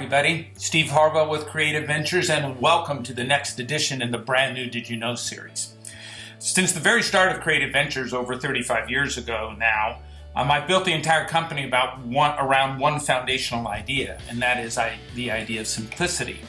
everybody. Steve Harvill with Creative Ventures, and welcome to the next edition in the brand new Did You Know series. Since the very start of Creative Ventures over 35 years ago now, I built the entire company around one foundational idea, and that is the idea of simplicity.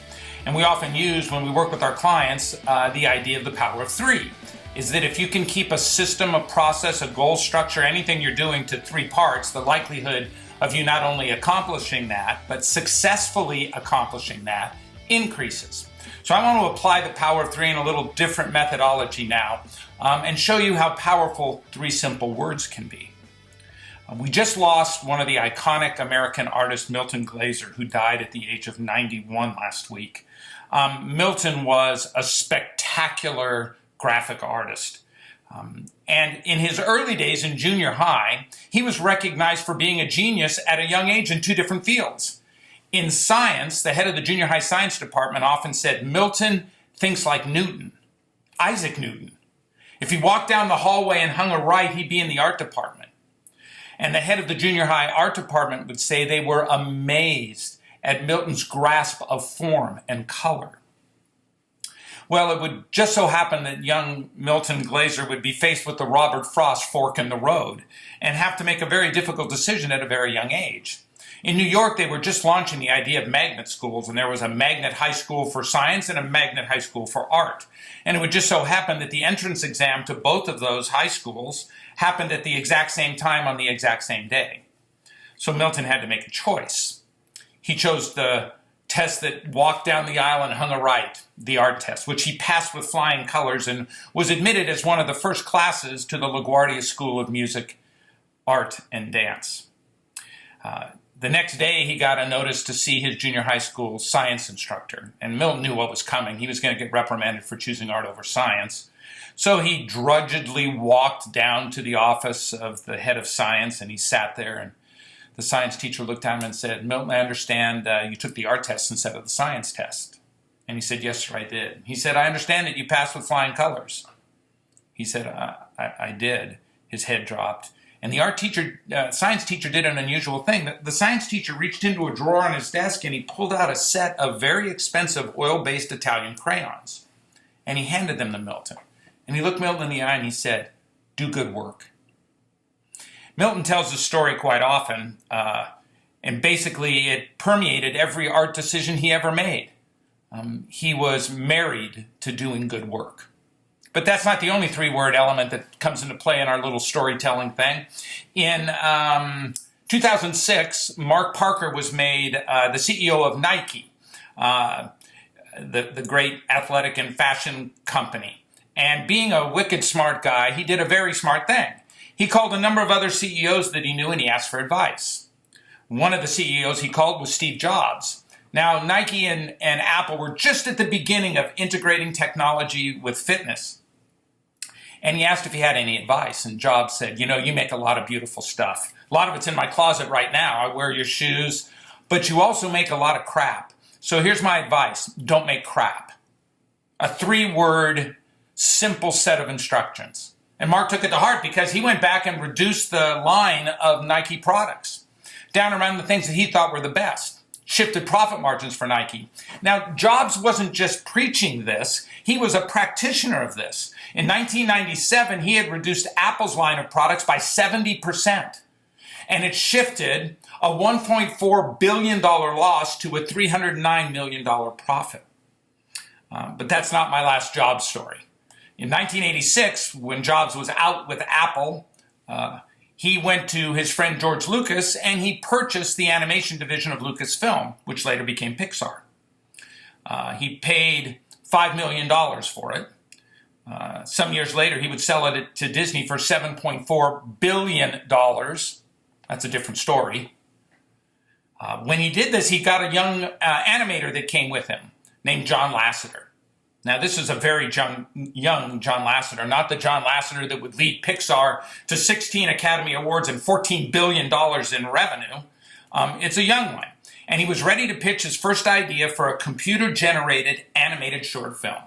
And we often use, when we work with our clients, the idea of the power of three. Is that if you can keep a system, a process, a goal structure, anything you're doing to three parts, the likelihood of you not only accomplishing that, but successfully accomplishing that increases. So I want to apply the power of three in a little different methodology now and show you how powerful three simple words can be. We just lost one of the iconic American artists, Milton Glaser, who died at the age of 91 last week. Milton was a spectacular graphic artist. And in his early days in junior high, he was recognized for being a genius at a young age in two different fields. In science, the head of the junior high science department often said, Milton thinks like Newton, Isaac Newton. If he walked down the hallway and hung a right, he'd be in the art department. And the head of the junior high art department would say they were amazed at Milton's grasp of form and color. Well, it would just so happen that young Milton Glaser would be faced with the Robert Frost fork in the road and have to make a very difficult decision at a very young age. In New York, they were just launching the idea of magnet schools, and there was a magnet high school for science and a magnet high school for art. And it would just so happen that the entrance exam to both of those high schools happened at the exact same time on the exact same day. So Milton had to make a choice. He chose the test that walked down the aisle and hung a right, the art test, which he passed with flying colors and was admitted as one of the first classes to the LaGuardia School of Music, Art, and Dance. The next day, he got a notice to see his junior high school science instructor, and Milton knew what was coming. He was going to get reprimanded for choosing art over science. So he drudgedly walked down to the office of the head of science, and he sat there, and the science teacher looked at him and said, Milton, I understand you took the art test instead of the science test. And he said, yes, sir, I did. He said, I understand that you passed with flying colors. He said, I did. His head dropped. And the science teacher did an unusual thing. The science teacher reached into a drawer on his desk and he pulled out a set of very expensive oil-based Italian crayons. And he handed them to Milton. And he looked Milton in the eye and he said, do good work. Milton tells this story quite often, and basically it permeated every art decision he ever made. He was married to doing good work. But that's not the only three-word element that comes into play in our little storytelling thing. In 2006, Mark Parker was made the CEO of Nike, the great athletic and fashion company. And being a wicked smart guy, he did a very smart thing. He called a number of other CEOs that he knew and he asked for advice. One of the CEOs he called was Steve Jobs. Now, Nike and Apple were just at the beginning of integrating technology with fitness. And he asked if he had any advice. And Jobs said, you know, you make a lot of beautiful stuff. A lot of it's in my closet right now. I wear your shoes. But you also make a lot of crap. So here's my advice. Don't make crap. A three-word, simple set of instructions. And Mark took it to heart because he went back and reduced the line of Nike products down around the things that he thought were the best, shifted profit margins for Nike. Now, Jobs wasn't just preaching this, he was a practitioner of this. In 1997, he had reduced Apple's line of products by 70%, and it shifted a $1.4 billion loss to a $309 million profit. But that's not my last Jobs story. In 1986, when Jobs was out with Apple, he went to his friend George Lucas and he purchased the animation division of Lucasfilm, which later became Pixar. He paid $5 million for it. Some years later, he would sell it to Disney for $7.4 billion. That's a different story. When he did this, he got a young animator that came with him named John Lasseter. Now, this is a very young John Lasseter, not the John Lasseter that would lead Pixar to 16 Academy Awards and $14 billion in revenue. It's a young one. And he was ready to pitch his first idea for a computer-generated animated short film.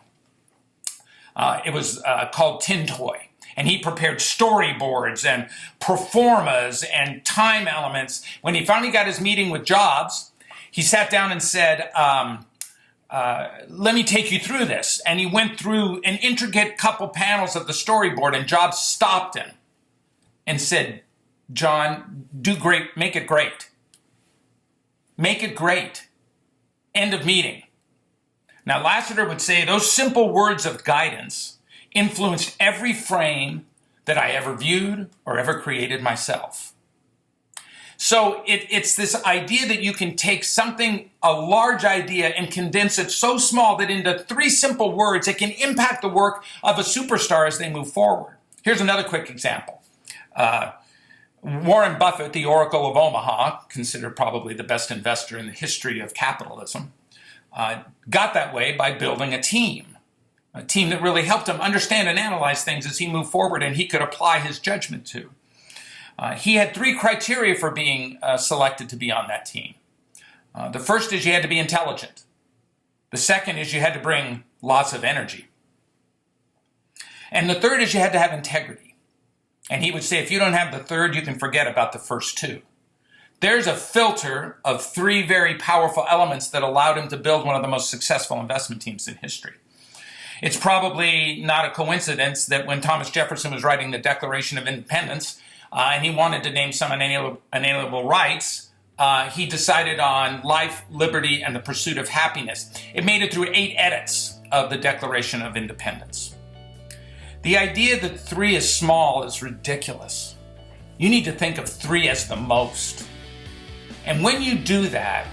It was called Tin Toy. And he prepared storyboards and performas and time elements. When he finally got his meeting with Jobs, He sat down and said, let me take you through this. And he went through an intricate couple panels of the storyboard, and Jobs stopped him and said, John, do great, make it great. Make it great. End of meeting. Now, Lasseter would say those simple words of guidance influenced every frame that I ever viewed or ever created myself. So it's this idea that you can take something, a large idea, and condense it so small that into 3 simple words, it can impact the work of a superstar as they move forward. Here's another quick example. Warren Buffett, the Oracle of Omaha, considered probably the best investor in the history of capitalism, got that way by building a team that really helped him understand and analyze things as he moved forward and he could apply his judgment to. He had 3 criteria for being selected to be on that team. The first is you had to be intelligent. The second is you had to bring lots of energy. And the third is you had to have integrity. And he would say, if you don't have the third, you can forget about the first 2. There's a filter of 3 very powerful elements that allowed him to build one of the most successful investment teams in history. It's probably not a coincidence that when Thomas Jefferson was writing the Declaration of Independence, and he wanted to name some inalienable rights, he decided on life, liberty, and the pursuit of happiness. It made it through 8 edits of the Declaration of Independence. The idea that 3 is small is ridiculous. You need to think of 3 as the most. And when you do that,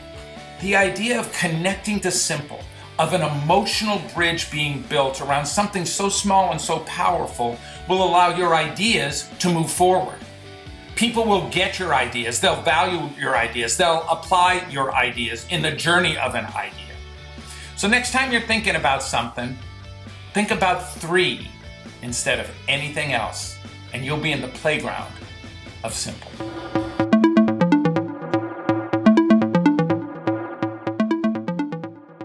the idea of connecting to simple, of an emotional bridge being built around something so small and so powerful will allow your ideas to move forward. People will get your ideas, they'll value your ideas, they'll apply your ideas in the journey of an idea. So next time you're thinking about something, think about 3 instead of anything else, and you'll be in the playground of simple.